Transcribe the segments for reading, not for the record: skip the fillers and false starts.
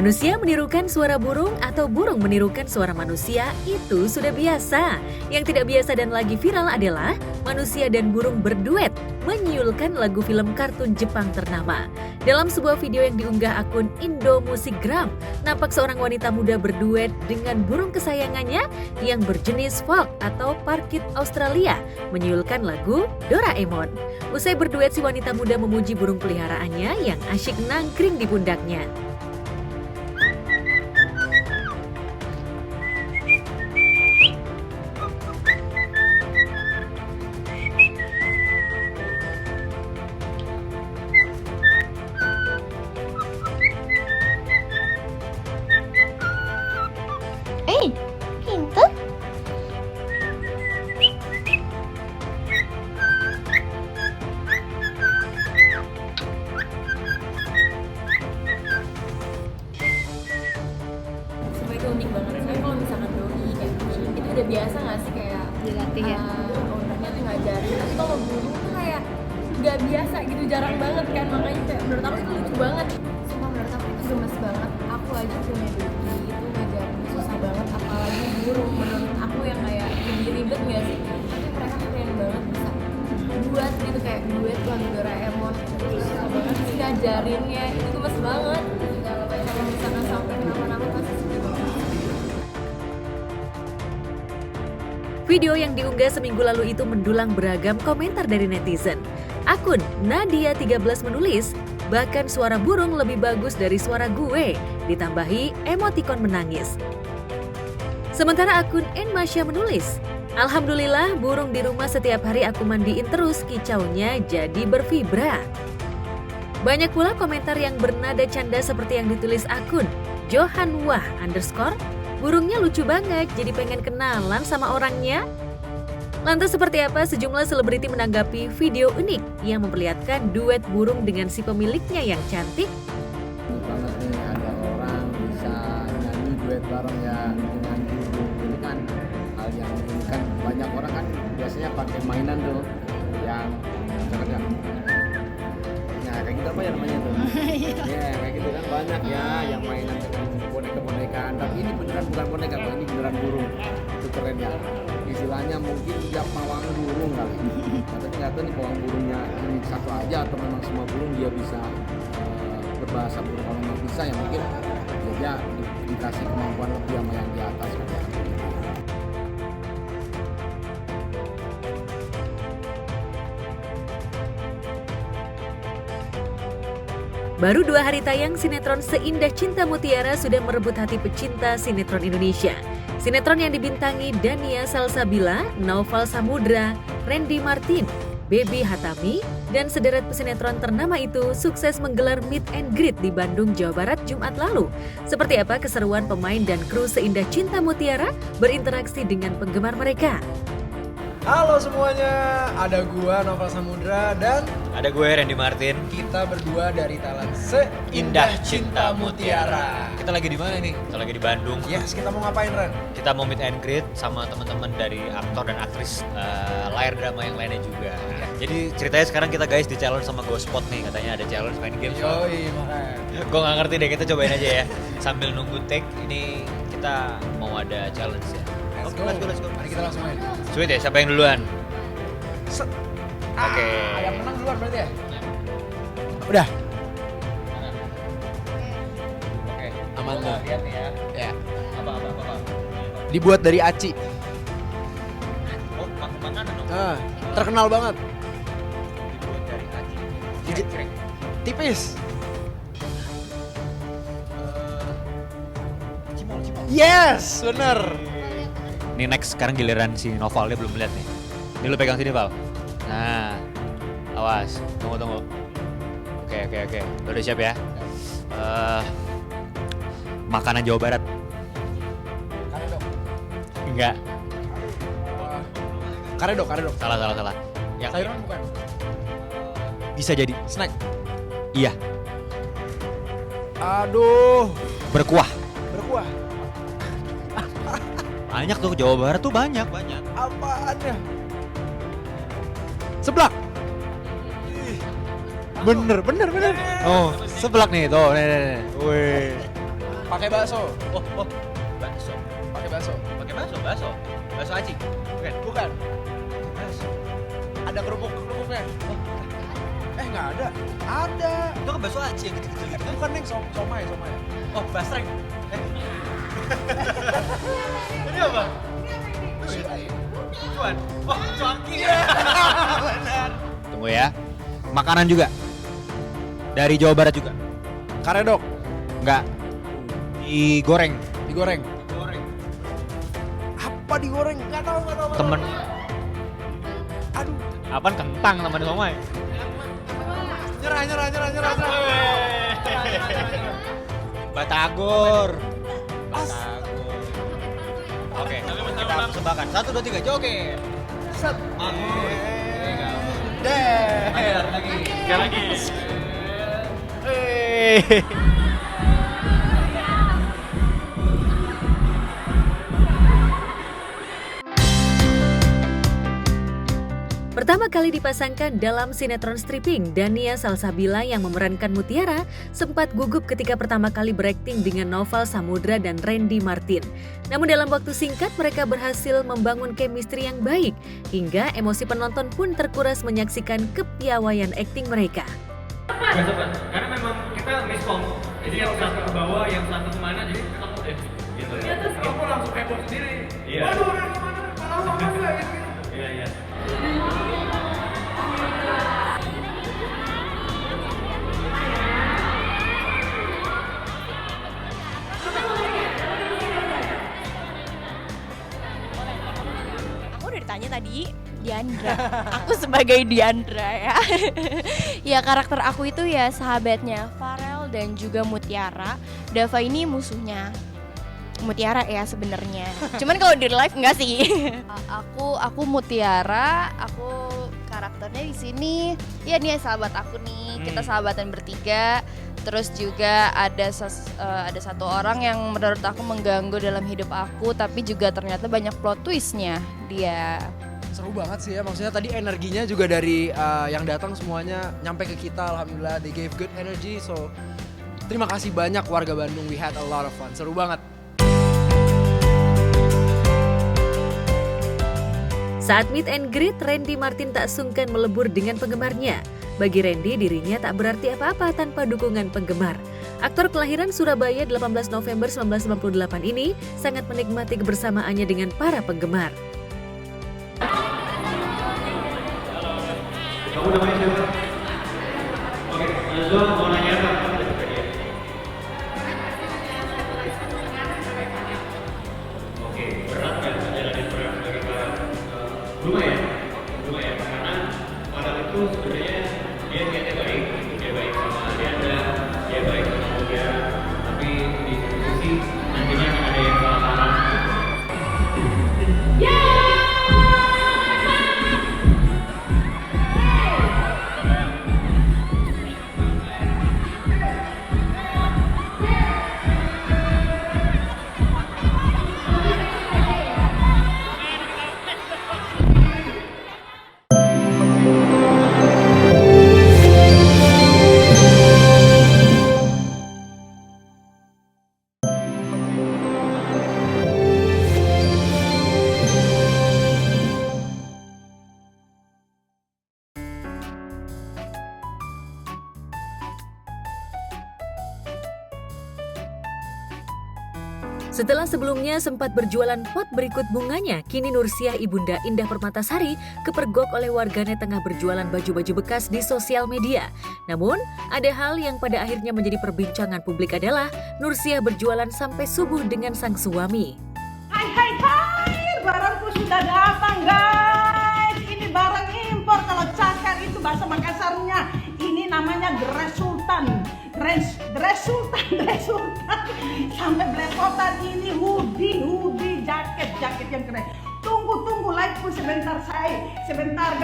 Manusia menirukan suara burung atau burung menirukan suara manusia itu sudah biasa. Yang tidak biasa dan lagi viral adalah manusia dan burung berduet menyiulkan lagu film kartun Jepang ternama. Dalam sebuah video yang diunggah akun Indo Musikgram, nampak seorang wanita muda berduet dengan burung kesayangannya yang berjenis folk atau parkit Australia menyiulkan lagu Doraemon. Usai berduet, si wanita muda memuji burung peliharaannya yang asyik nangkring di pundaknya. Pintu? Sebenarnya itu unik banget. Saya kalau misalkan doi kayak kucing itu udah biasa nggak sih kayak Dilatih ya? ownernya tuh ngajarin. Tapi kalau burung tuh kayak nggak biasa gitu, jarang banget kan. Makanya kayak menurut aku itu lucu banget. Sumpah menurut aku itu gemes banget. Aku aja punya doi itu ngajarin susah banget. Apalagi burung menurut aku yang kayak lebih ribet nggak sih? Tapi mereka keren banget bisa buat gitu kayak duet lagu Doraemon. Susah banget sih ngajarinnya. Itu gemes banget. Kalau misalkan sampai kenapa-napa pasti sedih banget. Video yang diunggah seminggu lalu itu mendulang beragam komentar dari netizen. Akun Nadia13 menulis, bahkan suara burung lebih bagus dari suara gue, ditambahi emotikon menangis. Sementara akun Enmasya menulis, alhamdulillah burung di rumah setiap hari aku mandiin terus, kicaunya jadi berfibra. Banyak pula komentar yang bernada canda seperti yang ditulis akun Johanwah_, burungnya lucu banget, jadi pengen kenalan sama orangnya. Lantas seperti apa sejumlah selebriti menanggapi video unik yang memperlihatkan duet burung dengan si pemiliknya yang cantik? Banget nih ada orang bisa nyanyi duet bareng ya dengan burung. Ini kan hal yang ini kan banyak orang kan biasanya pakai mainan tuh yang kerja. Nah kayak gitu apa ya namanya tuh? Ya kayak gitu kan banyak ya yang mainan dengan boneka-bonekaan. Tapi ini beneran bukan boneka, Pak. Ini beneran burung. Itu keren ya. Istilahnya mungkin dia pawang burung kali. Nah, tapi nggak tahu nih pawang burungnya ini satu aja atau memang semua burung dia bisa berbahasa burung. Kalau nggak bisa ya mungkin dia dikasih kemampuan lebih sama yang di atas. Baru 2 hari tayang, sinetron Seindah Cinta Mutiara sudah merebut hati pecinta sinetron Indonesia. Sinetron yang dibintangi Dania Salsabila, Naufal Samudra, Randy Martin, Baby Hatami, dan sederet pesinetron ternama itu sukses menggelar meet and greet di Bandung, Jawa Barat Jumat lalu. Seperti apa keseruan pemain dan kru Seindah Cinta Mutiara berinteraksi dengan penggemar mereka? Halo semuanya, ada gua Novel Samudra dan Ada gue Randy Martin. kita berdua dari Talent Seindah Cinta Mutiara. Kita lagi di mana nih? Kita lagi di Bandung. Yes, kita mau ngapain Ren? Kita mau meet and greet sama teman-teman dari aktor dan aktris layar drama yang lainnya juga. Jadi ceritanya sekarang kita guys di challenge sama Gospot nih, katanya ada challenge main game. Yoi, makanya. Gue nggak ngerti deh, kita cobain aja ya. Sambil nunggu take ini kita mau ada challenge ya. Let's Oke, go. let's go. Mari kita langsung main. Sweet ya, siapa yang duluan? Oke. Yang menang duluan berarti ya? Udah. Oke. Aman Gua tuh. lihat nih ya. Ya. Apa. Dibuat dari aci. Oh, makanan dong. Terkenal banget. Dibuat dari aci. Dij- Krek. Tipis. Cimol. Yes, bener. Ini next sekarang giliran si Noval, dia belum lihat nih. Ini lu pegang sini, Val. Nah, awas, tunggu. Oke. Lu udah siap ya? Makanan Jawa Barat. Karedok. Enggak, Karedok. salah. Yang Sayuran bukan? bisa jadi Snack. iya, Aduh. berkuah. Berkuah. Banyak tuh Jawa Barat tuh banyak. Apaan ya? Seblak. Bener. Oh, seblak nih tuh. Nih. Wih. Pakai bakso. Oh, bakso. Pakai bakso. Pakai bakso. Bakso aci. Bukan. Bukan. Bakso. Ada kerupuknya. Nggak ada. Ada. Itu kan bakso aci yang kecil-kecil gitu kan? Bukan Neng, somai. Oh, basreng. Ini apa? Cuan. Oh, cuanki. Benar. Tunggu ya. Makanan juga. Dari Jawa Barat juga. Karedok. Enggak. Digoreng. Digoreng. Apa digoreng? Nggak tahu. Temen. Aduh. Apaan kentang temen somai? Nyerah. Batagor. Oke, kita persembahkan. 1, 2, 3, joget. Set. Der lagi. Sekali lagi. Pertama kali dipasangkan dalam sinetron stripping, Dania Salsabila yang memerankan Mutiara sempat gugup ketika pertama kali berakting dengan Noval Samudra dan Randy Martin. Namun dalam waktu singkat mereka berhasil membangun chemistry yang baik, hingga emosi penonton pun terkuras menyaksikan kepiawaian akting mereka. Gak sempat, karena memang kita miskom. Jadi yang satu ke bawah, yang satu kemana, jadi ketemu deh. Gitu ya. Terus kamu langsung heboh sendiri. Iya. Waduh, orang kemana? Langsung masuk gitu. Iya. Aku udah ditanya tadi, Diandra. Aku sebagai Diandra ya. Ya karakter aku itu ya sahabatnya Farel dan juga Mutiara. Dava ini musuhnya Mutiara ya sebenarnya. Cuman kalau di live enggak sih. Aku Mutiara, aku karakternya di sini. Ya nih sahabat aku nih. Kita sahabatan bertiga. Terus juga ada satu orang yang menurut aku mengganggu dalam hidup aku, tapi juga ternyata banyak plot twistnya dia. Seru banget sih ya, maksudnya tadi energinya juga dari yang datang semuanya nyampe ke kita, alhamdulillah they gave good energy, so terima kasih banyak warga Bandung, we had a lot of fun, seru banget. Saat meet and greet, Randy Martin tak sungkan melebur dengan penggemarnya. Bagi Randy, dirinya tak berarti apa-apa tanpa dukungan penggemar. Aktor kelahiran Surabaya 18 November 1998 ini sangat menikmati kebersamaannya dengan para penggemar. Kamu namanya siapa? Oke, Azwa mau nanya apa? Oke, berat kan menjalani peran sebagai peran? Lumayan, karena orang itu sebenarnya dia niatnya baik sama Diandra, dia baik sama Mutiara, tapi di satu sisi nantinya akan ada yang salah paham. Setelah sebelumnya sempat berjualan pot berikut bunganya, kini Nursiah ibunda Indah Permatasari kepergok oleh warganet tengah berjualan baju-baju bekas di sosial media. Namun, ada hal yang pada akhirnya menjadi perbincangan publik adalah Nursiah berjualan sampai subuh dengan sang suami. Hai, barangku sudah datang guys. Ini barang impor, kalau cakar itu bahasa Makassarnya. Ini namanya dress sultan. Dress sultan. Sampai belepotan ini hoodie, jaket yang keren. Tunggu, live pun sebentar guys, sebentar.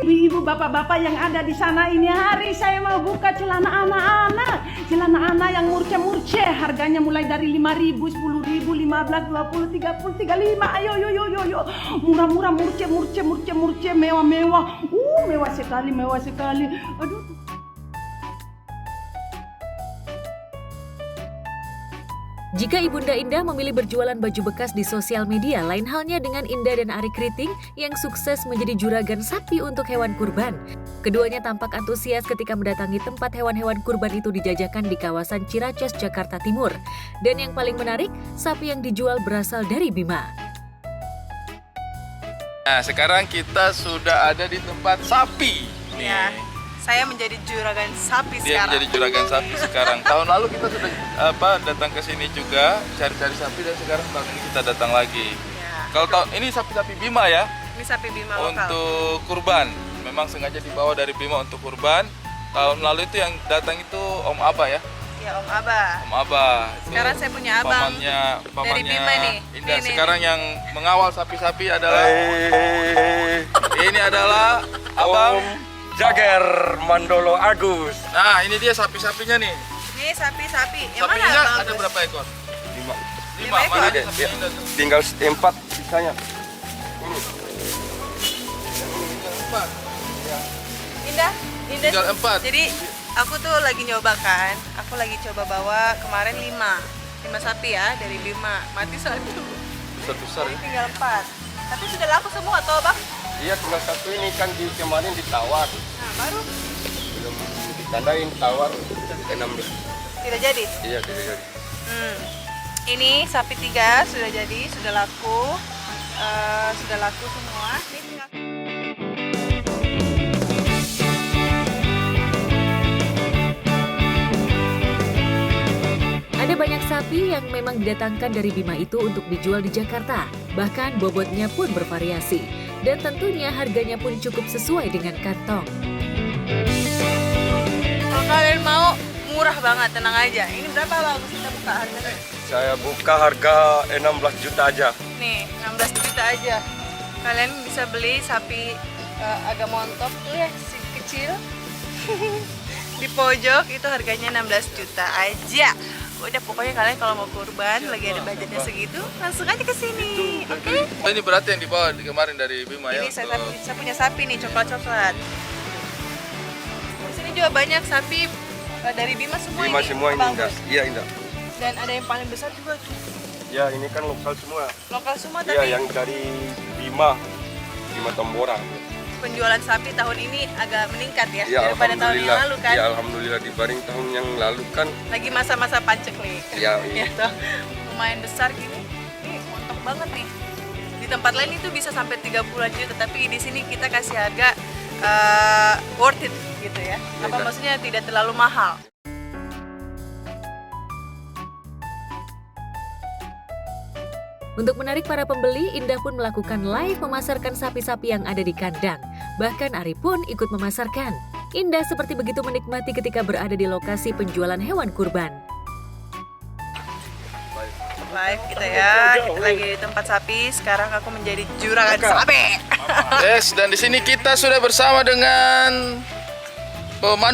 Ibu bapak-bapak yang ada di sana, ini hari saya mau buka celana anak yang murce, harganya mulai dari 5.000, 10.000, 15, 20, 30, 35. Ayo. Murah, murce, mewah. Mewah sekali. Aduh. Jika Ibunda Indah memilih berjualan baju bekas di sosial media, lain halnya dengan Indah dan Ari Kriting yang sukses menjadi juragan sapi untuk hewan kurban. Keduanya tampak antusias ketika mendatangi tempat hewan-hewan kurban itu dijajakan di kawasan Ciracas, Jakarta Timur. Dan yang paling menarik, sapi yang dijual berasal dari Bima. Nah, sekarang kita sudah ada di tempat sapi. Nih. Ya, saya menjadi juragan sapi Dia sekarang. menjadi juragan sapi sekarang. Tahun lalu kita sudah datang ke sini juga cari-cari sapi dan sekarang tahun ini kita datang lagi. Ya. Kalau tahun ini sapi-sapi Bima ya Ini sapi Bima lokal. untuk kurban. Memang sengaja dibawa dari Bima untuk kurban. Tahun lalu itu yang datang itu Om Aba ya. Ya Om Abah. Om Aba. Itu Sekarang saya punya abang pamannya Bima nih. Indah. Ini, Sekarang yang mengawal sapi-sapi adalah ini adalah Abang Jager Mandolo Agus. Nah, ini dia sapi-sapinya nih. Ini sapi-sapi. Yang Sapinya mana Bang ada Agus? berapa ekor? 5. 5. ekor? Mana aja Ya. sapinya Indah tuh? Tinggal 4 sisanya. Indah. Indah. Tinggal 4. Jadi aku tuh lagi nyoba kan. Aku lagi coba bawa kemarin 5 sapi ya dari Bima. Mati satu. Besar-besar Jadi ya. tinggal 4. Tapi sudah laku semua toh Bang? Iya, tinggal satu ini kan kemarin ditawar. Nah baru Belum ditandain tawar 16. tidak jadi. Iya, tidak jadi. Ini sapi 3 sudah jadi, sudah laku semua. Ini tinggal Ada banyak sapi yang memang didatangkan dari Bima itu untuk dijual di Jakarta. Bahkan bobotnya pun bervariasi. Dan tentunya harganya pun cukup sesuai dengan kantong. kalau kalian mau murah banget, tenang aja. Ini berapa Bang? Kita buka harganya. Saya buka harga 16 juta aja. Nih, 16 juta aja. Kalian bisa beli sapi agak montok tuh ya, si kecil. Di pojok itu harganya 16 juta aja. Udah pokoknya kalian kalau mau kurban lagi ada budgetnya segitu, langsung aja ke sini. Oke? Oh, ini berarti yang dibawa kemarin dari Bima ya. Ini saya punya sapi nih, coklat-coklat. Di sini juga banyak sapi dari Bima semua Bima ini. semua ini Indah. bagus. Iya, Indah. Dan ada yang paling besar juga tuh. Ya, ini kan lokal semua. Lokal semua Iya, tapi yang dari Bima Tambora. penjualan sapi tahun ini agak meningkat ya, Ya, daripada tahun yang lalu kan. Ya, alhamdulillah dibanding tahun yang lalu kan. Lagi masa-masa paceklik. Ya, Ya, toh. Lumayan besar gini. Ini montok banget nih. Di tempat lain itu bisa sampai 30 juta, tapi di sini kita kasih harga worth it gitu ya. Apa maksudnya tidak terlalu mahal. Untuk menarik para pembeli, Indah pun melakukan live memasarkan sapi-sapi yang ada di kandang. Bahkan Ari pun ikut memasarkan. Indah seperti begitu menikmati ketika berada di lokasi penjualan hewan kurban. Live kita ya, kita lagi di tempat sapi. Sekarang aku menjadi juragan sapi. Yes, dan di sini kita sudah bersama dengan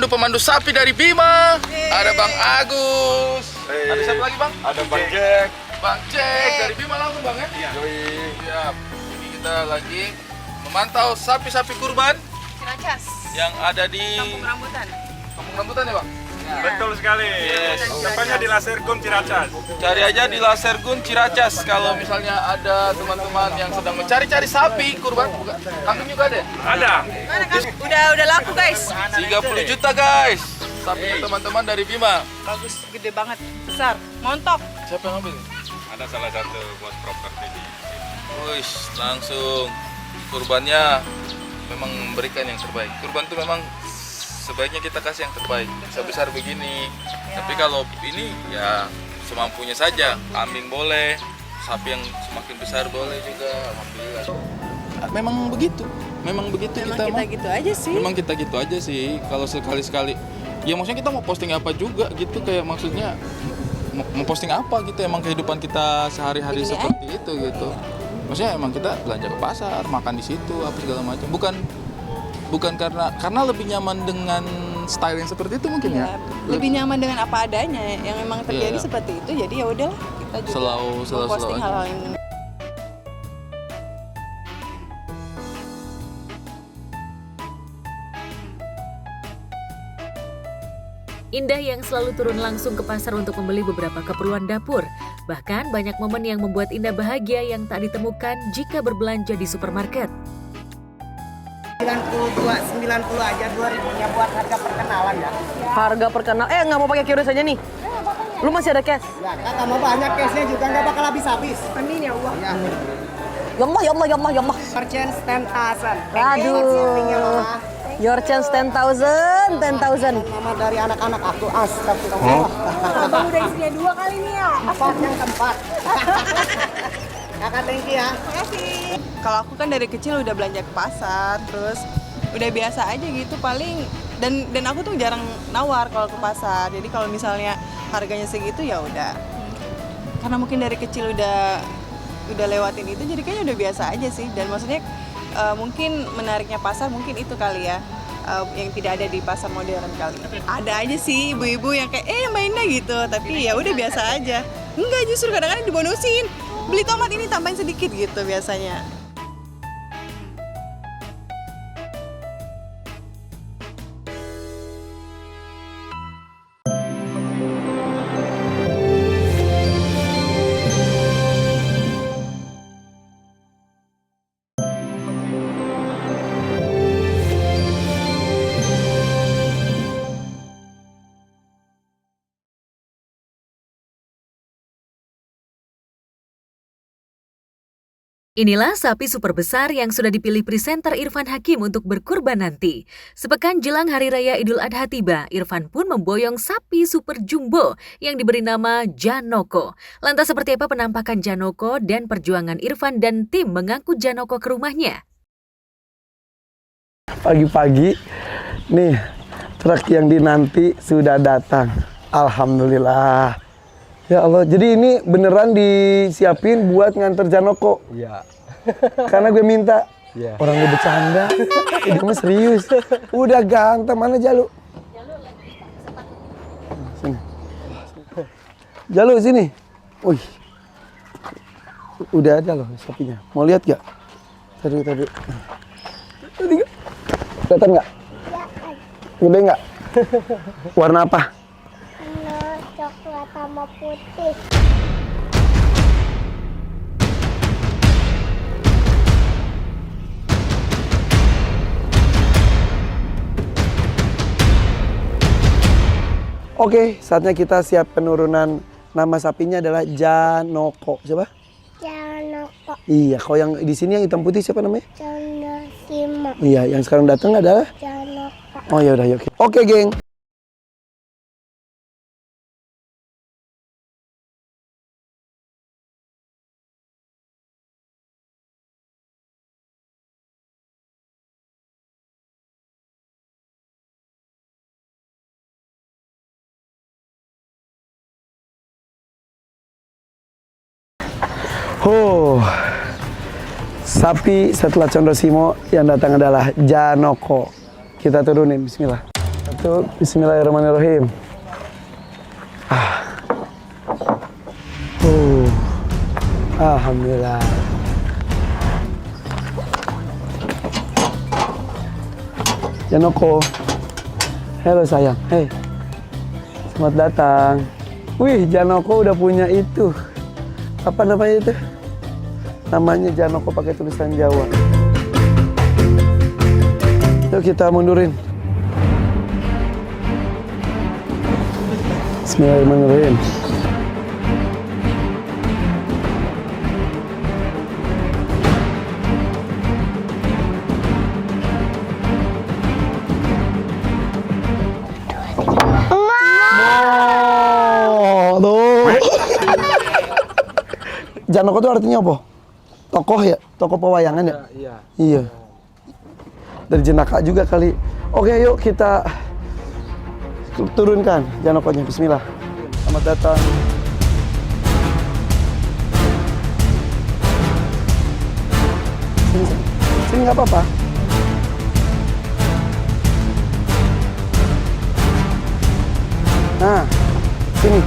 pemandu sapi dari Bima. Ada Bang Agus. Ada siapa lagi Bang? Ada Bang Jack. Bang Jack dari Bima langsung Bang ya? Yoi. Siap. Ini kita lagi memantau sapi-sapi kurban Ciracas, yang ada di Kampung Rambutan. Kampung Rambutan ya Bang? Betul sekali. Yes. Tempatnya di Lasergun Ciracas. Cari aja di Lasergun Ciracas kalau misalnya ada teman-teman yang sedang mencari-cari sapi kurban. Bukan, kambing juga ada? Ada. Mana kan? Udah laku guys. 30 juta guys. Sapi teman-teman dari Bima. Bagus, gede banget, besar, montok. Siapa yang ambil? Ada salah satu bos properti di Wih, langsung kurbannya memang memberikan yang terbaik. Kurban itu memang sebaiknya kita kasih yang terbaik. Sebesar begini. Tapi kalau ini ya semampunya saja. Kambing boleh, sapi yang semakin besar boleh juga. Alhamdulillah. Memang begitu. Memang begitu kita gitu aja sih. Memang kita gitu aja sih. Kalau sekali-sekali, ya maksudnya kita mau posting apa juga gitu, kayak maksudnya mau posting apa gitu, emang kehidupan kita sehari-hari seperti itu gitu. Maksudnya emang kita belanja ke pasar, makan di situ, apa segala macam. Bukan karena lebih nyaman dengan style yang seperti itu mungkin ya. Lebih nyaman dengan apa adanya yang memang terjadi Iya. seperti itu. Jadi ya udahlah, kita juga Selalu posting aja. hal-hal yang Indah yang selalu turun langsung ke pasar untuk membeli beberapa keperluan dapur. Bahkan banyak momen yang membuat Indah bahagia yang tak ditemukan jika berbelanja di supermarket. 90 aja 2.000-nya buat harga perkenalan ya. Harga perkenalan, nggak mau pakai QRIS aja nih. Lu masih ada cash? Ya kan mau banyak cashnya juga nggak bakal habis-habis. Amin ya Allah. Ya. Ya Allah. Your chance 10,000. Aduh. Your chance 10,000. Mama dari anak-anak aku astagfirullah. Abang udah istrinya 2 kali nih ya. Empat yang keempat. Kakak thank you ya. Makasih. Kalau aku kan dari kecil udah belanja ke pasar, terus udah biasa aja gitu paling dan aku tuh jarang nawar kalau ke pasar. Jadi kalau misalnya harganya segitu ya udah. Karena mungkin dari kecil udah lewatin itu jadi kayaknya udah biasa aja sih. Dan maksudnya mungkin menariknya pasar mungkin itu kali ya. Yang tidak ada di pasar modern kali. Ada aja sih ibu-ibu yang kayak mainnya gitu, tapi ya udah biasa aja. Enggak, justru kadang-kadang dibonusin. Beli tomat ini tambahin sedikit gitu biasanya. Inilah sapi super besar yang sudah dipilih presenter Irfan Hakim untuk berkurban nanti. Sepekan jelang Hari Raya Idul Adha tiba, Irfan pun memboyong sapi super jumbo yang diberi nama Janoko. Lantas seperti apa penampakan Janoko dan perjuangan Irfan dan tim mengangkut Janoko ke rumahnya? Pagi-pagi, nih truk yang dinanti sudah datang. Alhamdulillah. Ya Allah, jadi ini beneran disiapin buat nganter Janoko? Iya. Karena gue minta. Iya. Orang gue bercanda, ini mah serius. Udah ganteng, mana Jalu? Sini. Jalu, sini. Wih. Udah ada loh sapinya. Mau lihat gak? Tadi. Kelihatan nggak? Gede nggak? Warna apa? Coklat sama putih. Oke, saatnya kita siap penurunan. Nama sapinya adalah Janoko. Siapa? Janoko. Iya, kalau yang di sini yang hitam putih siapa namanya? Janasima. Iya, yang sekarang datang adalah Janoko. Oh ya udah, yuk. Oke, geng. Sapi setelah Condosimo yang datang adalah Janoko. Kita turunin, bismillah. Satu, bismillahirrahmanirrahim. Alhamdulillah. Janoko. Halo sayang, hey. Selamat datang. Wih, Janoko udah punya itu. Apa namanya itu? Namanya Janoko pakai tulisan Jawa. Yuk kita mundurin. Bismillahirrahmanirrahim. Janoko itu artinya apa? Tokoh ya? Tokoh pewayangan ya? Iya. Dari jenaka juga kali. Oke, yuk kita turunkan Janokonya. Bismillah. Selamat datang. Sini nggak apa-apa. Nah, sini.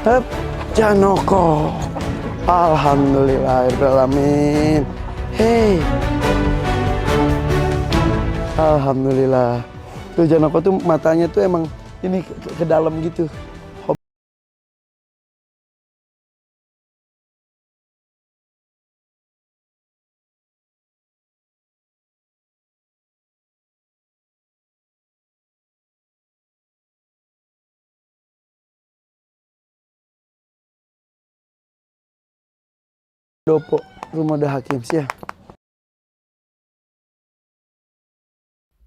Hup. Janoko. Alhamdulillahirrahmanirrahim. Hey. Alhamdulillah. Tuh Janoko tuh matanya tuh emang ini ke dalam gitu. Dopo, rumah dah Hakim sih ya.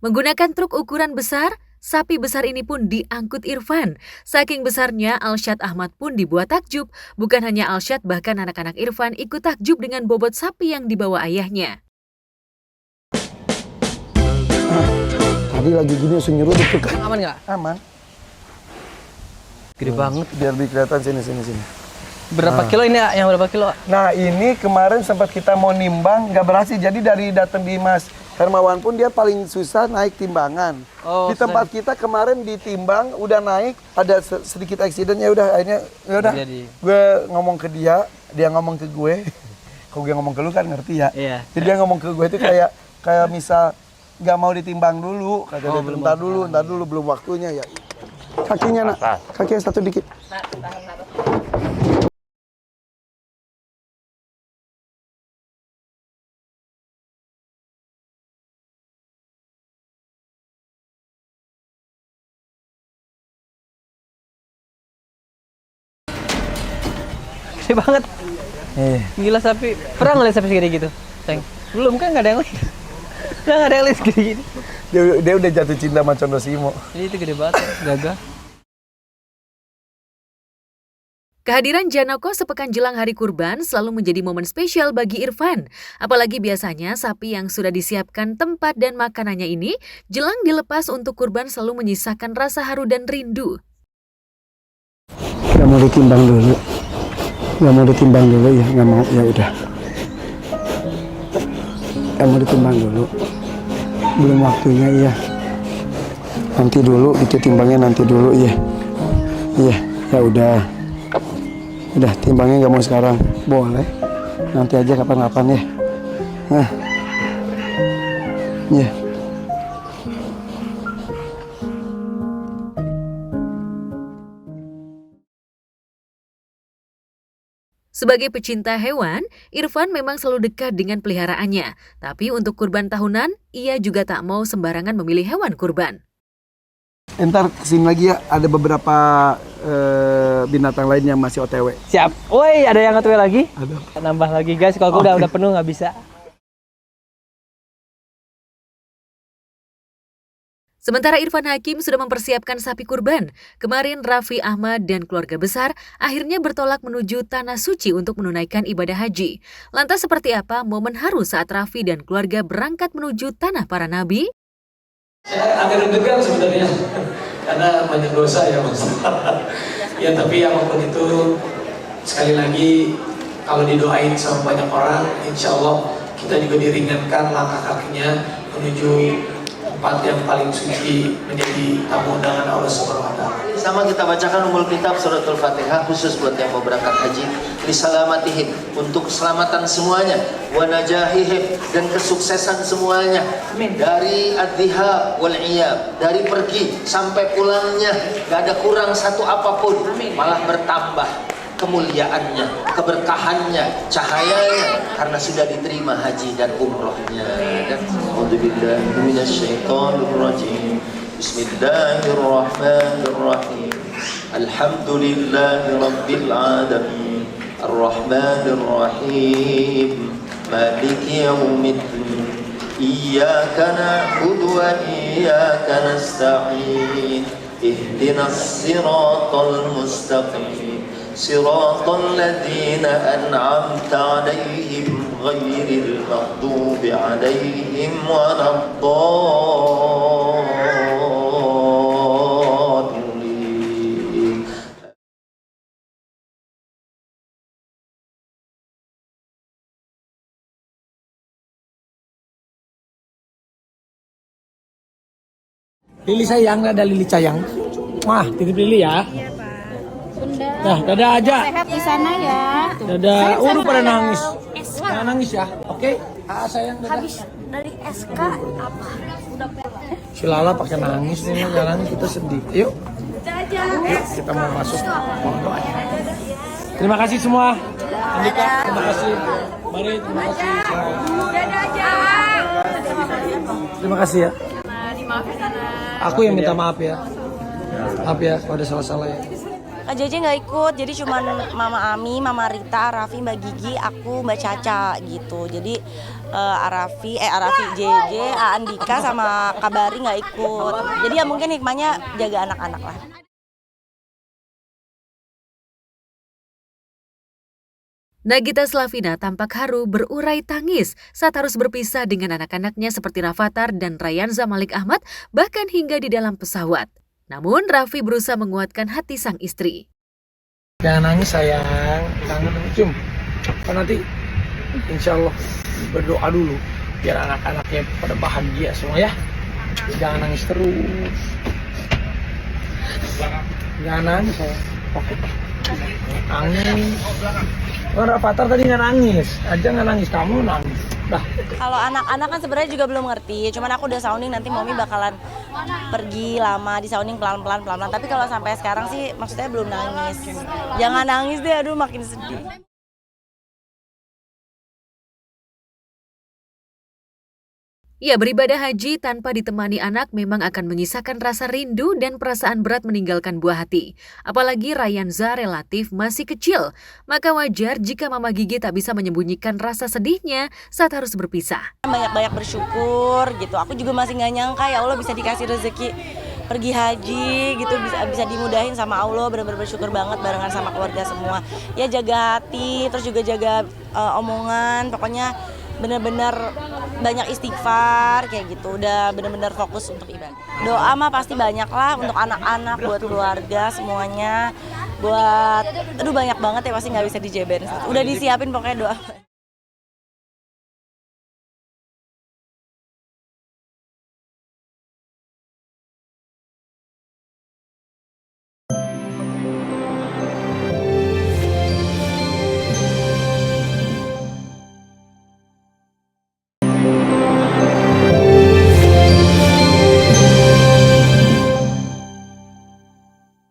Menggunakan truk ukuran besar, sapi besar ini pun diangkut Irfan. Saking besarnya, Alsyad Ahmad pun dibuat takjub. Bukan hanya Alsyad, bahkan anak-anak Irfan ikut takjub dengan bobot sapi yang dibawa ayahnya. Tadi lagi gini langsung nyuruh gitu kan. Aman nggak? Aman. Gede banget. Biar lebih kelihatan sini. Berapa kilo ini ya? Yang berapa kilo? Nah ini kemarin sempat kita mau nimbang, nggak berhasil. Jadi dari datang di Mas Hermawan pun dia paling susah naik timbangan. Oh, di tempat kita kemarin ditimbang, udah naik, ada sedikit accident, ya udah akhirnya ya udah. Gue ngomong ke dia ngomong ke gue. Kalau gue ngomong ke lu kan ngerti ya. Iya. Jadi dia ngomong ke gue itu kayak misal nggak mau ditimbang dulu, kata dia, ntar dulu belum waktunya ya. Kakinya nak, kakinya satu dikit. Gede banget. Gila sapi. Pernah ngeliat sapi segede gitu? Sayang. Belum kan, nggak ada yang lihat. Nggak ada yang lihat segede gitu. Dia udah jatuh cinta sama Condosimo. Ini itu gede banget, gagah. Kehadiran Janoko sepekan jelang hari kurban selalu menjadi momen spesial bagi Irfan. Apalagi biasanya sapi yang sudah disiapkan tempat dan makanannya ini jelang dilepas untuk kurban selalu menyisakan rasa haru dan rindu. Nggak mau ditimbang dulu. Ya, nggak mau, ya udah. Nggak mau ditimbang dulu. Belum waktunya, iya. Nanti dulu, itu timbangnya nanti dulu, iya. Iya, ya udah. Udah, timbangnya nggak mau sekarang. Boleh. Nanti aja kapan-kapan ya. Nah. Iya. Sebagai pecinta hewan, Irfan memang selalu dekat dengan peliharaannya. Tapi untuk kurban tahunan, ia juga tak mau sembarangan memilih hewan kurban. Ntar kesini lagi ya, ada beberapa binatang lain yang masih OTW. Siap. Woi, ada yang OTW lagi? Ada. Nambah lagi guys, kalau udah penuh nggak bisa. Sementara Irfan Hakim sudah mempersiapkan sapi kurban. Kemarin Raffi Ahmad dan keluarga besar akhirnya bertolak menuju Tanah Suci untuk menunaikan ibadah haji. Lantas seperti apa momen haru saat Raffi dan keluarga berangkat menuju Tanah Para Nabi? Saya agak deg-degan sebenarnya, karena banyak dosa ya Mas. Ya tapi apapun itu, sekali lagi kalau didoain sama banyak orang, insya Allah kita juga diringankan langkah kakinya menuju tempat yang paling suci, menjadi tamu undangan Allah Subhanahu wa Ta'ala. Sama kita bacakan Ummul Kitab Suratul Fatihah khusus buat yang mau berangkat haji, lisalamatihim, untuk keselamatan semuanya, wa najahihim, dan kesuksesan semuanya. Amin. Dari ad-dhihab wal iyab, dari pergi sampai pulangnya gak ada kurang satu apapun. Amin. Malah bertambah kemuliaannya, keberkahannya, cahayanya, karena sudah diterima haji dan umrohnya. Dan Alhamdulillah minasyaitonir rajim. Bismillahirrahmanirrahim. Alhamdulillahi rabbil alamin. Arrahmanir rahim. Maliki yaumiddin. Iyyaka na'budu wa iyyaka nasta'in. Ihdinas siratal mustaqim. صراط الذين أنعمت عليهم غير المغضوب عليهم ولا الضالين. Lili sayang, ada Lili sayang. Wah, titip Lili ya. Nah, dadah aja. Sehat di sana ya. Dadah. Lu pada nangis. Jangan nangis ya. Oke. Sayang dadah. Habis dari SK apa? Udah pelan. Si Lala pakai nangis nih, jalannya kita sedih. Yuk, yuk kita mau masuk pondok. Terima kasih semua. Andika, terima kasih. Mari, terima kasih. Terima kasih ya. Aku yang minta maaf ya. Maaf ya kalau ada salah-salah ya. Kak JJ nggak ikut, jadi cuman Mama Ami, Mama Rita, Raffi, Mbak Gigi, aku, Mbak Caca gitu. Jadi Arafi, JJ, Andika sama Kabari nggak ikut. Jadi ya mungkin hikmahnya jaga anak-anak lah. Nagita Slavina tampak haru berurai tangis saat harus berpisah dengan anak-anaknya seperti Rafathar dan Rayanza Malik Ahmad, bahkan hingga di dalam pesawat. Namun Raffi berusaha menguatkan hati sang istri. Jangan nangis sayang, kangen cium. Kan nanti insya Allah berdoa dulu biar anak-anaknya pada bahagia semua ya. Jangan nangis terus. Jangan nangis sayang. Oke. Nangis. Rafathar tadi nggak nangis, aja nggak nangis, kamu nangis. Dah. Kalau anak-anak kan sebenarnya juga belum ngerti, cuman aku udah sounding nanti Momi bakalan pergi lama di sounding pelan-pelan. Tapi kalau sampai sekarang sih maksudnya belum nangis. Jangan nangis deh, aduh makin sedih. Ya, beribadah haji tanpa ditemani anak memang akan mengisahkan rasa rindu dan perasaan berat meninggalkan buah hati. Apalagi Rayanza relatif masih kecil, maka wajar jika Mama Gigi tak bisa menyembunyikan rasa sedihnya saat harus berpisah. Banyak-banyak bersyukur gitu, aku juga masih nggak nyangka ya Allah bisa dikasih rezeki pergi haji gitu, bisa dimudahin sama Allah, benar-benar bersyukur banget barengan sama keluarga semua. Ya jaga hati, terus juga jaga omongan, pokoknya benar-benar banyak istighfar kayak gitu, udah benar-benar fokus untuk ibadah. Doa mah pasti banyak lah untuk anak-anak, buat keluarga semuanya, buat banyak banget ya, pasti nggak bisa dijeber. Udah disiapin pokoknya doa.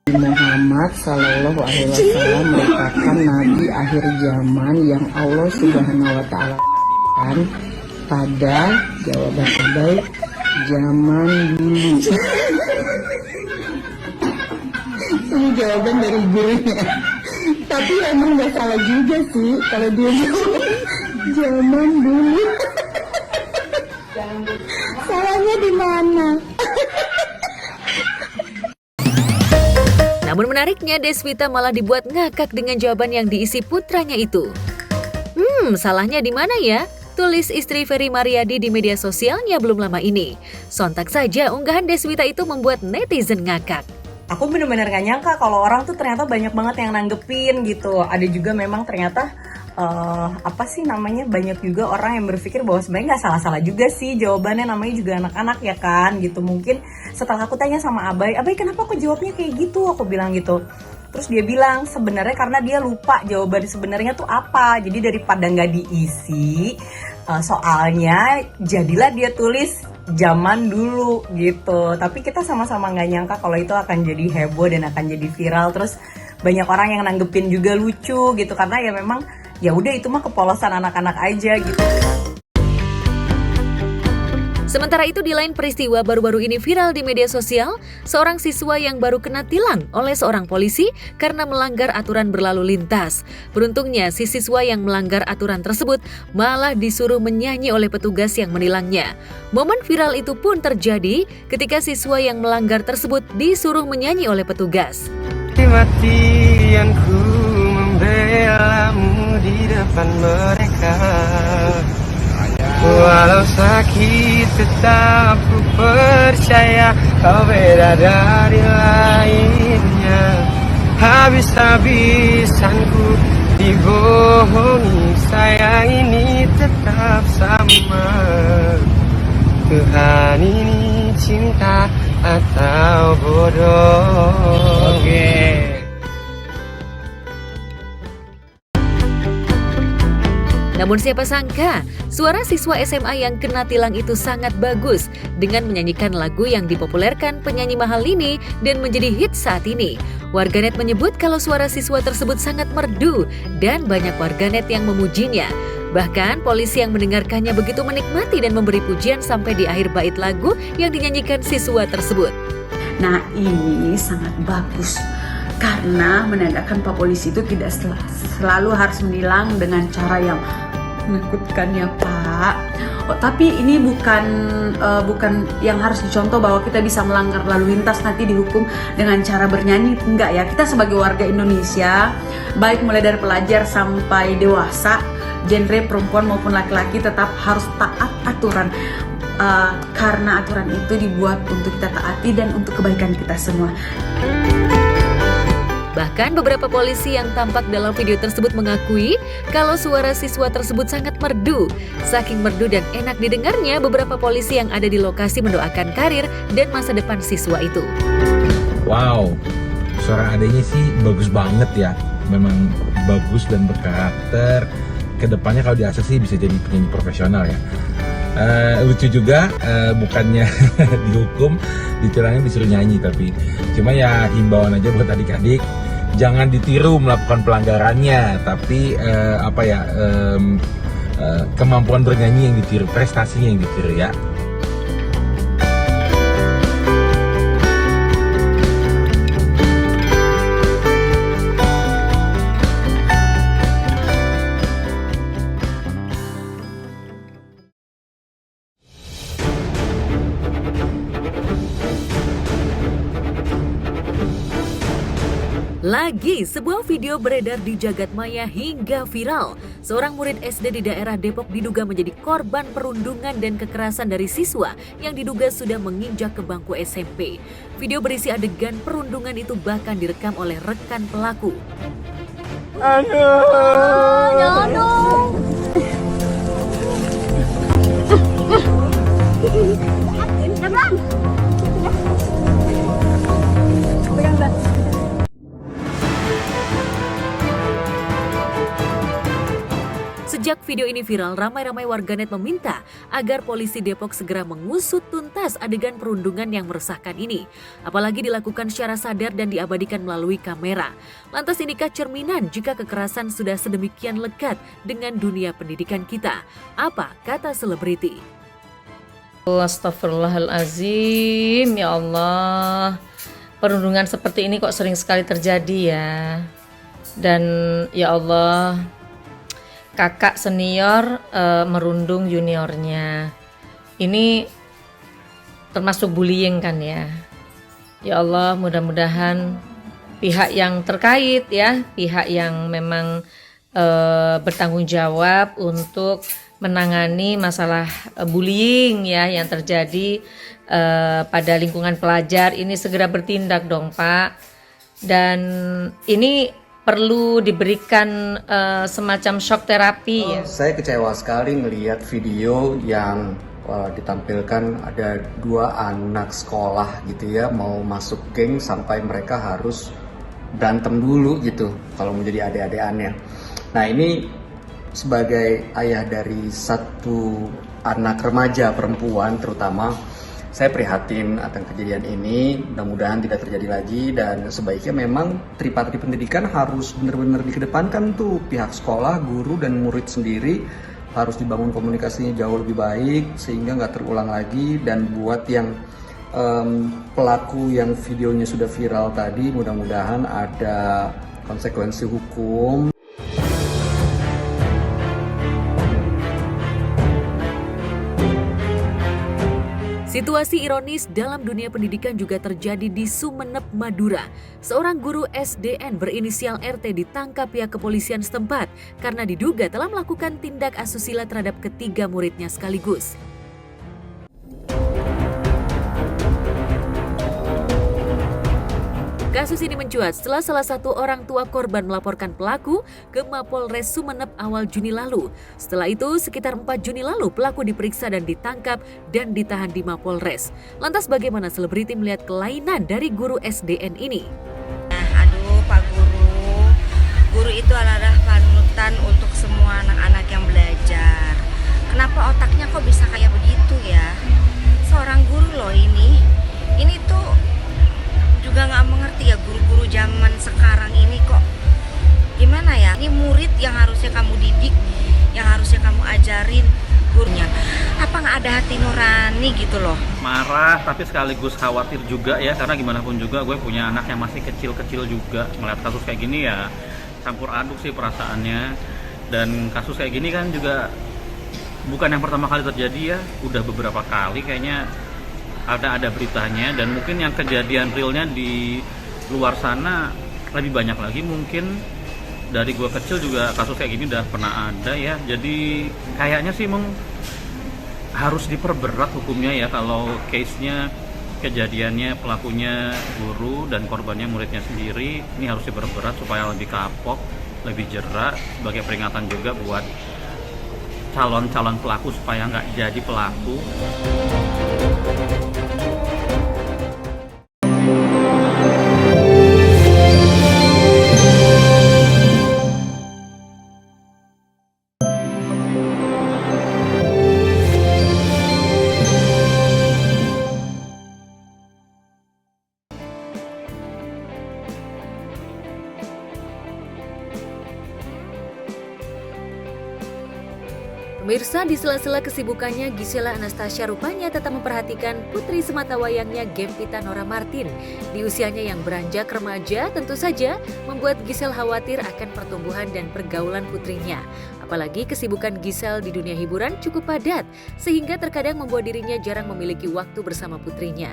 Muhammad Sallallahu Alaihi Wasallam merupakan nabi akhir zaman yang Allah Subhanahu Wa Taala pada jawaban abai zaman dulu. Ini jawaban dari gurunya. Tapi emang nggak salah juga sih kalau dia zaman dulu. Salahnya di mana? Namun menariknya, Deswita malah dibuat ngakak dengan jawaban yang diisi putranya itu. Salahnya di mana ya? Tulis istri Ferry Mariadi di media sosialnya belum lama ini. Sontak saja unggahan Deswita itu membuat netizen ngakak. Aku bener-bener gak nyangka kalau orang tuh ternyata banyak banget yang nanggepin gitu. Ada juga memang ternyata banyak juga orang yang berpikir bahwa sebenarnya nggak salah-salah juga sih jawabannya, namanya juga anak-anak ya kan gitu. Mungkin setelah aku tanya sama Abai kenapa aku jawabnya kayak gitu, aku bilang gitu. Terus dia bilang sebenarnya karena dia lupa jawaban sebenarnya tuh apa. Jadi daripada nggak diisi soalnya, jadilah dia tulis zaman dulu gitu. Tapi kita sama-sama nggak nyangka kalau itu akan jadi heboh dan akan jadi viral. Terus banyak orang yang nanggepin juga lucu gitu, karena ya memang ya udah itu mah kepolosan anak-anak aja gitu. Sementara itu di lain peristiwa baru-baru ini viral di media sosial, seorang siswa yang baru kena tilang oleh seorang polisi karena melanggar aturan berlalu lintas. Beruntungnya si siswa yang melanggar aturan tersebut malah disuruh menyanyi oleh petugas yang menilangnya. Momen viral itu pun terjadi ketika siswa yang melanggar tersebut disuruh menyanyi oleh petugas. Matianku membelamu di depan mereka, walau sakit tetap ku percaya kau beda dari lainnya. Habis-habisanku dibohongi, sayang ini tetap sama. Tuhan ini cinta atau bodoh. Namun siapa sangka, suara siswa SMA yang kena tilang itu sangat bagus dengan menyanyikan lagu yang dipopulerkan penyanyi mahal ini dan menjadi hits saat ini. Warganet menyebut kalau suara siswa tersebut sangat merdu dan banyak warganet yang memujinya. Bahkan polisi yang mendengarkannya begitu menikmati dan memberi pujian sampai di akhir bait lagu yang dinyanyikan siswa tersebut. Nah, ini sangat bagus karena menandakan Pak Polisi itu tidak selalu harus menilang dengan cara yang menakutkan ya Pak. Oh, tapi ini bukan yang harus dicontoh bahwa kita bisa melanggar lalu lintas nanti dihukum dengan cara bernyanyi, enggak ya. Kita sebagai warga Indonesia, baik mulai dari pelajar sampai dewasa, genre perempuan maupun laki-laki tetap harus taat aturan. Karena aturan itu dibuat untuk kita taati dan untuk kebaikan kita semua. Bahkan beberapa polisi yang tampak dalam video tersebut mengakui kalau suara siswa tersebut sangat merdu. Saking merdu dan enak didengarnya, beberapa polisi yang ada di lokasi mendoakan karir dan masa depan siswa itu. Wow, suara adanya sih bagus banget ya. Memang bagus dan berkarakter. Kedepannya kalau diasah sih bisa jadi penyanyi profesional ya. Lucu juga, bukannya dihukum, ditilangnya disuruh nyanyi, tapi cuma ya himbauan aja buat adik-adik, jangan ditiru melakukan pelanggarannya, tapi kemampuan bernyanyi yang ditiru, prestasinya yang ditiru ya. Lagi, sebuah video beredar di jagat maya hingga viral. Seorang murid SD di daerah Depok diduga menjadi korban perundungan dan kekerasan dari siswa yang diduga sudah menginjak ke bangku SMP. Video berisi adegan perundungan itu bahkan direkam oleh rekan pelaku. Sejak video ini viral, ramai-ramai warganet meminta agar polisi Depok segera mengusut tuntas adegan perundungan yang meresahkan ini. Apalagi dilakukan secara sadar dan diabadikan melalui kamera. Lantas inikah cerminan jika kekerasan sudah sedemikian lekat dengan dunia pendidikan kita? Apa kata selebriti? Astagfirullahalazim, ya Allah. Perundungan seperti ini kok sering sekali terjadi ya. Dan ya Allah, kakak senior merundung juniornya. Ini termasuk bullying kan ya. Ya Allah, mudah-mudahan pihak yang terkait ya, pihak yang memang bertanggung jawab untuk menangani masalah bullying ya yang terjadi pada lingkungan pelajar ini segera bertindak dong Pak. Dan ini perlu diberikan semacam shock terapi ya. Saya kecewa sekali melihat video yang ditampilkan ada 2 anak sekolah gitu ya mau masuk geng sampai mereka harus berantem dulu gitu kalau menjadi adik-adikannya. Nah ini sebagai ayah dari satu anak remaja perempuan terutama, saya prihatin akan kejadian ini, mudah-mudahan tidak terjadi lagi dan sebaiknya memang tripartiti pendidikan harus benar-benar dikedepankan tuh, pihak sekolah, guru dan murid sendiri harus dibangun komunikasinya jauh lebih baik sehingga nggak terulang lagi. Dan buat yang pelaku yang videonya sudah viral tadi, mudah-mudahan ada konsekuensi hukum. Situasi ironis dalam dunia pendidikan juga terjadi di Sumeneb, Madura. Seorang guru SDN berinisial RT ditangkap pihak kepolisian setempat karena diduga telah melakukan tindak asusila terhadap ketiga muridnya sekaligus. Kasus ini mencuat setelah salah satu orang tua korban melaporkan pelaku ke Mapolres Sumeneb awal Juni lalu. Setelah itu, sekitar 4 Juni lalu pelaku diperiksa dan ditangkap dan ditahan di Mapolres. Lantas bagaimana selebriti melihat kelainan dari guru SDN ini? Aduh Pak Guru itu adalah panutan untuk semua anak-anak yang belajar. kok bisa kayak begitu ya? Seorang guru loh ini tuh juga nggak mengerti ya, guru-guru zaman sekarang ini kok gimana ya? Ini murid yang harusnya kamu didik, yang harusnya kamu ajarin, gurunya apa nggak ada hati nurani gitu loh. Marah tapi sekaligus khawatir juga ya, karena gimana pun juga gue punya anak yang masih kecil-kecil juga. Melihat kasus kayak gini ya campur aduk sih perasaannya. Dan kasus kayak gini kan juga bukan yang pertama kali terjadi ya, udah beberapa kali kayaknya ada beritanya. Dan mungkin yang kejadian realnya di luar sana lebih banyak lagi. Mungkin dari gue kecil juga kasus kayak gini udah pernah ada ya. Jadi kayaknya sih emang harus diperberat hukumnya ya, kalau case-nya, kejadiannya pelakunya guru dan korbannya muridnya sendiri. Ini harus diperberat supaya lebih kapok, lebih jerak, sebagai peringatan juga buat calon-calon pelaku supaya nggak jadi pelaku. Pemirsa, di sela-sela kesibukannya, Gisela Anastasia rupanya tetap memperhatikan putri sematawayangnya Gempita Nora Martin. Di usianya yang beranjak remaja, tentu saja membuat Gisel khawatir akan pertumbuhan dan pergaulan putrinya. Apalagi kesibukan Gisel di dunia hiburan cukup padat, sehingga terkadang membuat dirinya jarang memiliki waktu bersama putrinya.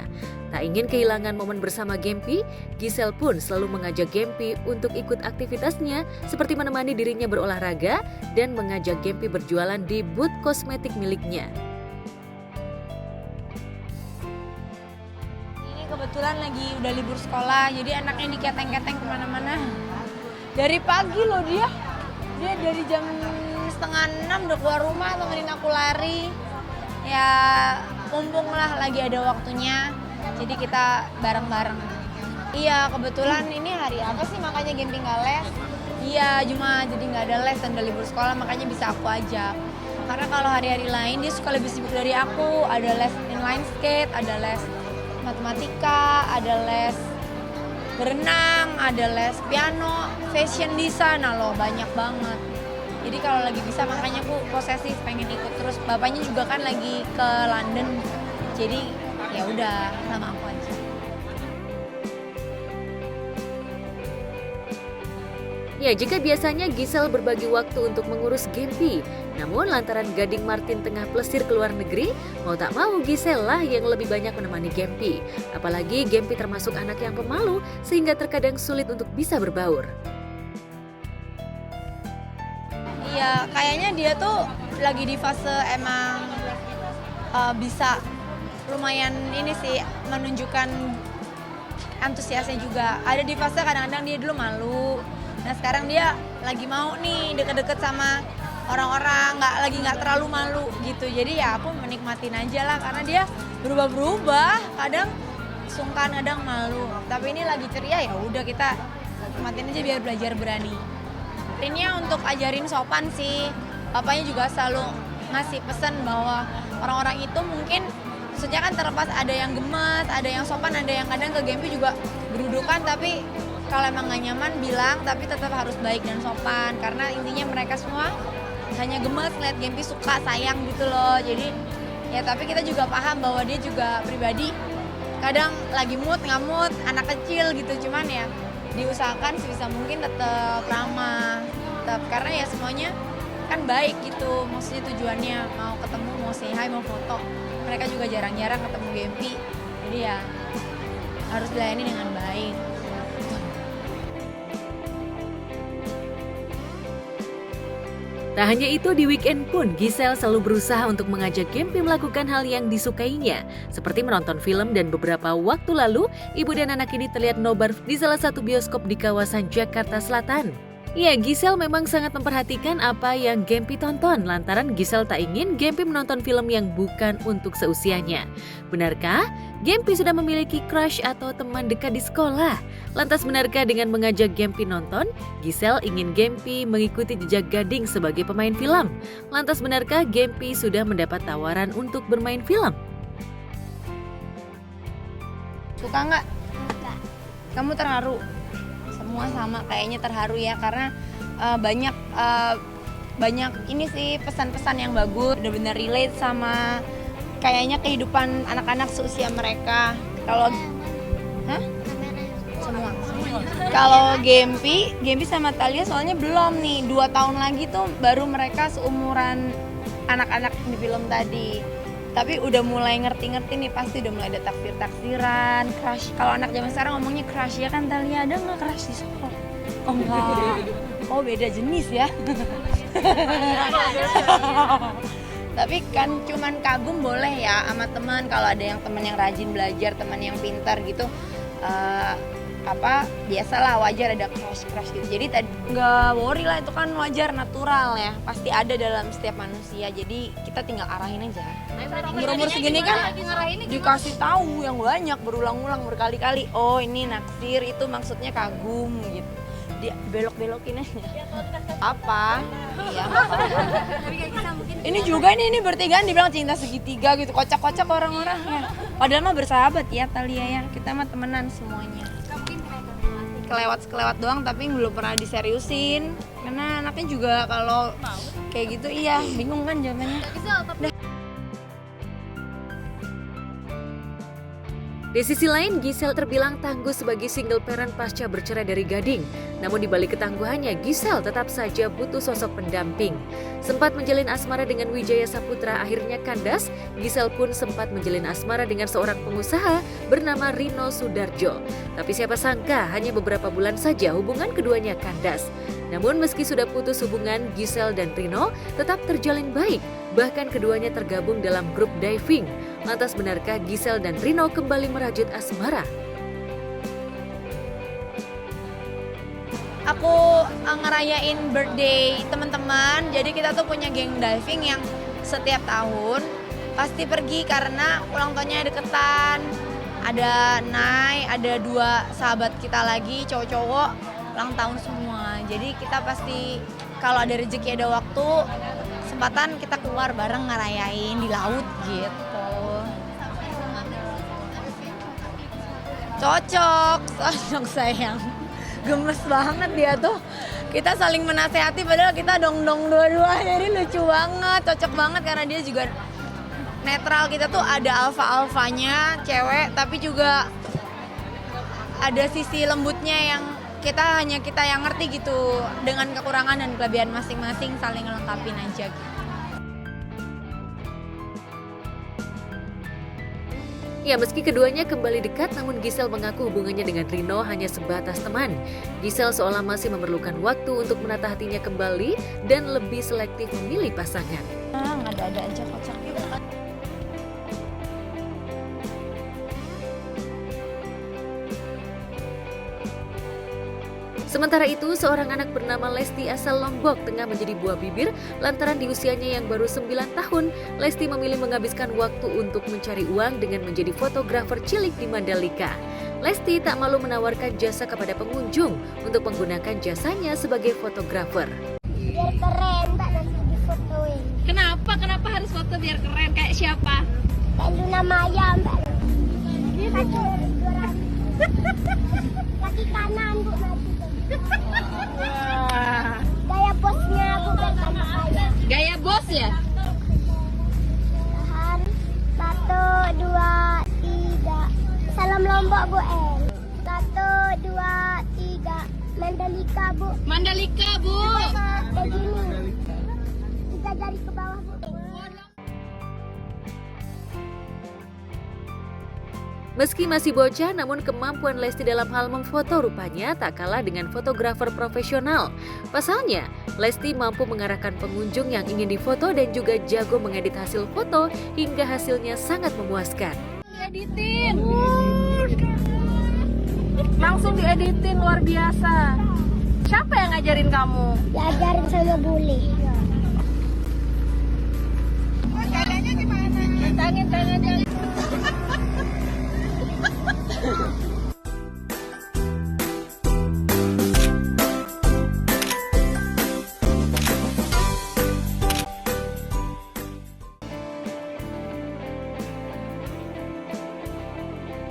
Tak ingin kehilangan momen bersama Gempi, Gisel pun selalu mengajak Gempi untuk ikut aktivitasnya, seperti menemani dirinya berolahraga dan mengajak Gempi berjualan di booth kosmetik miliknya. Ini kebetulan lagi udah libur sekolah, jadi anaknya diketeng-keteng kemana-mana. Dari pagi loh dia dari jam 5:30 udah keluar rumah temenin aku lari. Ya mumpung lah lagi ada waktunya, jadi kita bareng-bareng. Iya, kebetulan ini hari apa sih makanya Gempi nggak les? Iya, Jumat, jadi nggak ada les dan udah libur sekolah, makanya bisa aku ajak. Karena kalau hari-hari lain dia suka lebih sibuk dari aku. Ada les inline skate, ada les matematika, ada les berenang, ada les piano, fashion design, loh banyak banget. Jadi kalau lagi bisa makanya aku posesif pengen ikut terus. Bapaknya juga kan lagi ke London, jadi ya udah sama aku aja. Ya, jika biasanya Gisel berbagi waktu untuk mengurus Gempi, namun lantaran Gading Martin tengah plesir ke luar negeri, mau tak mau Gisel lah yang lebih banyak menemani Gempi. Apalagi Gempi termasuk anak yang pemalu, sehingga terkadang sulit untuk bisa berbaur. Iya, kayaknya dia tuh lagi di fase emang bisa lumayan ini sih menunjukkan antusiasnya juga. Ada di fase kadang-kadang dia dulu malu. Nah sekarang dia lagi mau nih deket-deket sama orang-orang, nggak terlalu malu gitu. Jadi ya aku menikmatin aja lah, karena dia berubah-berubah. Kadang sungkan, kadang malu. Tapi ini lagi ceria, ya udah kita nikmatin aja biar belajar berani. Intinya untuk ajarin sopan sih. Bapaknya juga selalu ngasih pesan bahwa orang-orang itu mungkin maksudnya kan terlepas ada yang gemes, ada yang sopan, ada yang kadang ke Gempi juga gerudukan, tapi kalau emang gak nyaman bilang, tapi tetap harus baik dan sopan. Karena intinya mereka semua hanya gemes ngeliat Gempi suka, sayang gitu loh. Jadi ya tapi kita juga paham bahwa dia juga pribadi kadang lagi mood, nggak mood, anak kecil gitu. Cuman ya diusahakan sebisa mungkin tetap ramah, tetap, karena ya semuanya kan baik gitu. Maksudnya tujuannya mau ketemu, mau say hi, mau foto. Mereka juga jarang-jarang ketemu Gempi. Jadi ya harus dilayani dengan baik. Tak hanya itu, di weekend pun Gisel selalu berusaha untuk mengajak Gempi melakukan hal yang disukainya, seperti menonton film. Dan beberapa waktu lalu, ibu dan anak ini terlihat nobar di salah satu bioskop di kawasan Jakarta Selatan. Ya, Giselle memang sangat memperhatikan apa yang Gempi tonton, lantaran Giselle tak ingin Gempi menonton film yang bukan untuk seusianya. Benarkah Gempi sudah memiliki crush atau teman dekat di sekolah? Lantas benarkah dengan mengajak Gempi nonton, Giselle ingin Gempi mengikuti jejak Gading sebagai pemain film? Lantas benarkah Gempi sudah mendapat tawaran untuk bermain film? Suka nggak? Kamu terharu? Semua sama kayaknya terharu ya, karena banyak ini sih pesan-pesan yang bagus, benar-benar relate sama kayaknya kehidupan anak-anak seusia mereka. Kalau semua. Kalau Gempi sama Thalia soalnya belum nih, 2 tahun lagi tuh baru mereka seumuran anak-anak di film tadi. Tapi udah mulai ngerti-ngerti nih, pasti udah mulai ada taksir-taksiran, crush. Kalau anak zaman sekarang ngomongnya crush ya kan, Thalia ada nggak crush di sekolah? Oh enggak, oh beda jenis ya. Tapi kan cuman kagum boleh ya sama teman, kalau ada yang teman yang rajin belajar, teman yang pintar gitu. Biasalah, wajar ada crush gitu. Jadi nggak worry lah, itu kan wajar, natural ya, pasti ada dalam setiap manusia. Jadi kita tinggal arahin aja. Umur segini kan dikasih tahu yang banyak, berulang-ulang, berkali-kali. Oh ini naksir, itu maksudnya kagum gitu. Dia belok-belokin aja. Apa? Iya. Ini juga ini bertigaan dibilang cinta segitiga gitu, kocak-kocak orang-orang ya. Padahal mah bersahabat ya Thalia ya, kita mah temenan semuanya. Kelewat doang, tapi belum pernah diseriusin karena anaknya juga kalau kayak gitu iya bingung kan jawabannya. Di sisi lain, Giselle terbilang tangguh sebagai single parent pasca bercerai dari Gading. Namun di balik ketangguhannya, Giselle tetap saja butuh sosok pendamping. Sempat menjalin asmara dengan Wijaya Saputra, akhirnya kandas. Giselle pun sempat menjalin asmara dengan seorang pengusaha bernama Rino Sudarjo. Tapi siapa sangka hanya beberapa bulan saja hubungan keduanya kandas. Namun meski sudah putus hubungan, Giselle dan Rino tetap terjalin baik. Bahkan keduanya tergabung dalam grup diving. Lantas benarkah Giselle dan Rino kembali merajut asmara? Aku ngerayain birthday teman-teman, jadi kita tuh punya geng diving yang setiap tahun pasti pergi karena ulang tahunnya deketan. Ada Nay, ada 2 sahabat kita lagi cowok-cowok ulang tahun semua. Jadi kita pasti kalau ada rezeki, ada waktu, kesempatan kita keluar bareng ngerayain di laut gitu. Cocok sayang. Gemes banget dia tuh. Kita saling menasehati padahal kita dong-dong dua-dua. Jadi lucu banget, cocok banget karena dia juga netral. Kita tuh ada alfa-alfanya, cewek, tapi juga ada sisi lembutnya yang hanya kita yang ngerti gitu. Dengan kekurangan dan kelebihan masing-masing saling ngelengkapin aja gitu. Ya, meski keduanya kembali dekat, namun Giselle mengaku hubungannya dengan Rino hanya sebatas teman. Giselle seolah masih memerlukan waktu untuk menata hatinya kembali dan lebih selektif memilih pasangan. Ada aja kocak gitu kan. Sementara itu, seorang anak bernama Lesti asal Lombok tengah menjadi buah bibir lantaran di usianya yang baru 9 tahun, Lesti memilih menghabiskan waktu untuk mencari uang dengan menjadi fotografer cilik di Mandalika. Lesti tak malu menawarkan jasa kepada pengunjung untuk menggunakan jasanya sebagai fotografer. Biar keren, Mbak, nanti difotoin. Kenapa harus foto biar keren? Kayak siapa? Kayak Luna Maya, Mbak. Kaki kanan, Bu, maju. Gaya bosnya, Bu, bersama saya. Gaya bos ya? Tahan. 1, 2, 3. Salam Lombok, Bu El. 1, 2, 3. Mandalika, Bu. Mandalika, Bu. Kayak gini. 3 jari ke bawah, Bu. Meski masih bocah, namun kemampuan Lesti dalam hal memfoto rupanya tak kalah dengan fotografer profesional. Pasalnya, Lesti mampu mengarahkan pengunjung yang ingin difoto dan juga jago mengedit hasil foto hingga hasilnya sangat memuaskan. Dieditin. Langsung dieditin, luar biasa. Siapa yang ngajarin kamu? Diajarin sama bule. Caranya gimana? Tangan.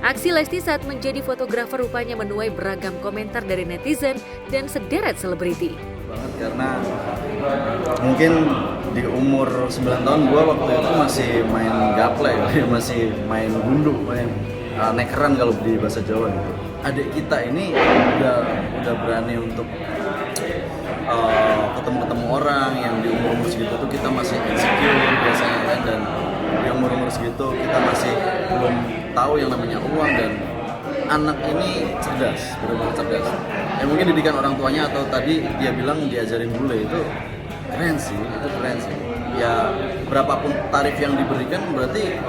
Aksi Lesti saat menjadi fotografer rupanya menuai beragam komentar dari netizen dan sederet selebriti. Banget karena mungkin di umur 9 tahun gue waktu itu masih main gaple, masih main gundu, main nekeran kalau di bahasa Jawa gitu. Adik kita ini udah berani untuk ketemu orang yang di umur segitu tuh kita masih insecure biasanya kan, dan di umur segitu kita masih belum tahu yang namanya uang, dan anak ini cerdas, benar-benar cerdas. Ya mungkin didikan orang tuanya atau tadi dia bilang diajarin bule itu keren sih. Ya berapapun tarif yang diberikan berarti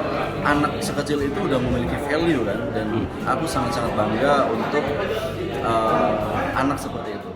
anak sekecil itu udah memiliki value kan, dan aku sangat-sangat bangga untuk anak seperti itu.